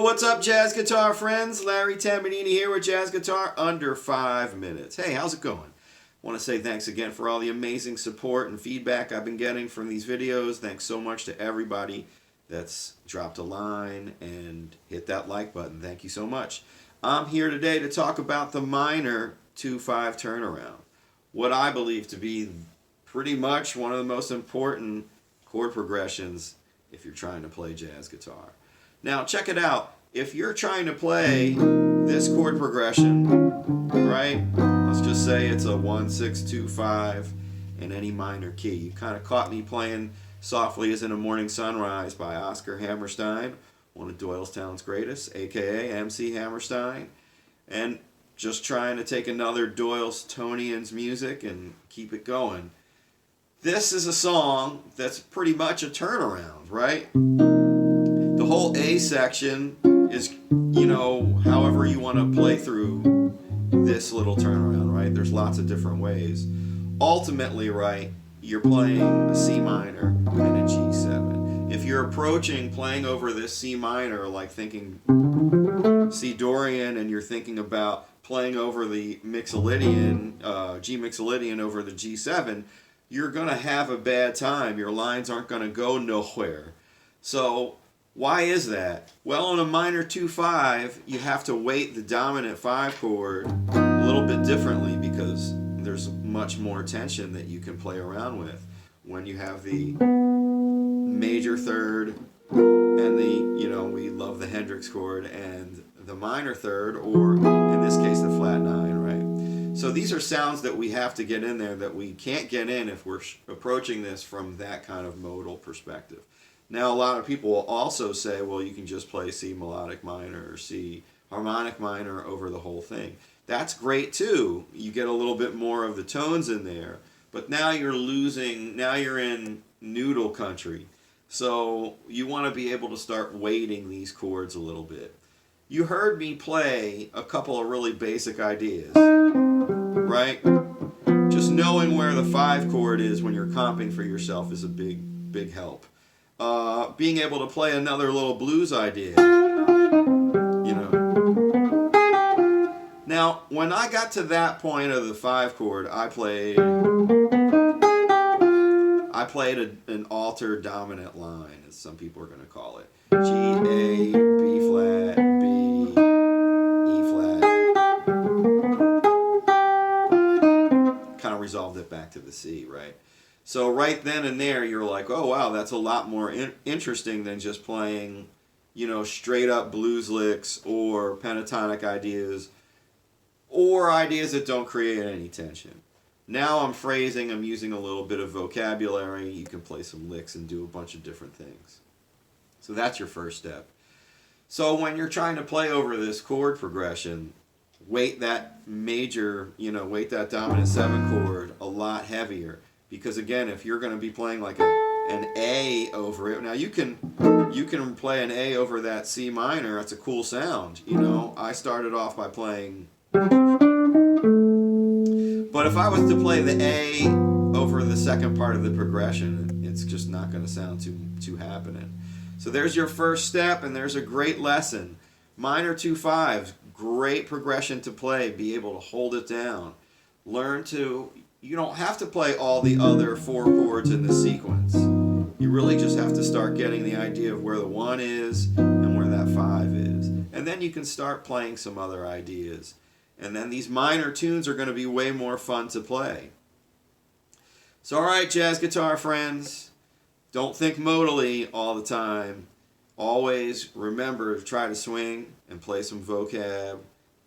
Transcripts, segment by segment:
what's up, jazz guitar friends? Larry Tambadini here with Jazz Guitar Under 5 Minutes. Hey, how's it going? I want to say thanks again for all the amazing support and feedback I've been getting from these videos. Thanks so much to everybody that's dropped a line and hit that like button. Thank you so much. I'm here today to talk about the minor 2-5 turnaround. What I believe to be pretty much one of the most important chord progressions if you're trying to play jazz guitar. Now check it out. If you're trying to play this chord progression, right? Let's just say it's a 1-6-2-5 in any minor key. You kind of caught me playing Softly as in a Morning Sunrise by Oscar Hammerstein, one of Doylestown's greatest, aka MC Hammerstein, and just trying to take another Doylestown's music and keep it going. This is a song that's pretty much a turnaround, right? The whole A section is, however you want to play through this little turnaround, right? There's lots of different ways. Ultimately, right, you're playing a C minor and a G7. If you're approaching playing over this C minor like thinking C Dorian and you're thinking about playing over the Mixolydian, G Mixolydian over the G7, you're going to have a bad time. Your lines aren't going to go nowhere. So why is that? Well, on a minor 2-5, you have to weight the dominant 5 chord a little bit differently because there's much more tension that you can play around with when you have the major third and the, we love the Hendrix chord, and the minor third, or in this case the flat 9, right? So these are sounds that we have to get in there that we can't get in if we're approaching this from that kind of modal perspective. Now, a lot of people will also say, well, you can just play C melodic minor or C harmonic minor over the whole thing. That's great too. You get a little bit more of the tones in there, but now you're in noodle country. So you want to be able to start weighting these chords a little bit. You heard me play a couple of really basic ideas, right? Just knowing where the 5 chord is when you're comping for yourself is a big help. Being able to play another little blues idea, Now, when I got to that point of the 5 chord, I played an altered dominant line, as some people are going to call it. G, A, B flat, B, E flat. Kind of resolved it back to the C, right? So right then and there, you're like, oh wow, that's a lot more interesting than just playing, straight up blues licks or pentatonic ideas or ideas that don't create any tension. Now I'm phrasing, I'm using a little bit of vocabulary. You can play some licks and do a bunch of different things. So that's your first step. So when you're trying to play over this chord progression, weight that weight that dominant 7 chord a lot heavier. Because again, if you're going to be playing like an A over it, now you can play an A over that C minor. That's a cool sound. I started off by playing, but if I was to play the A over the second part of the progression, it's just not going to sound too happening. So there's your first step, and there's a great lesson. Minor 2-5, great progression to play. Be able to hold it down. You don't have to play all the other 4 chords in the sequence. You really just have to start getting the idea of where the 1 is and where that 5 is. And then you can start playing some other ideas. And then these minor tunes are going to be way more fun to play. So alright, jazz guitar friends, don't think modally all the time. Always remember to try to swing and play some vocab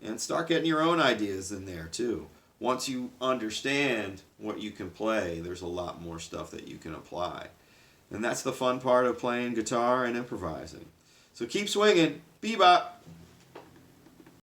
and start getting your own ideas in there too. Once you understand what you can play, there's a lot more stuff that you can apply. And that's the fun part of playing guitar and improvising. So keep swinging. Bebop.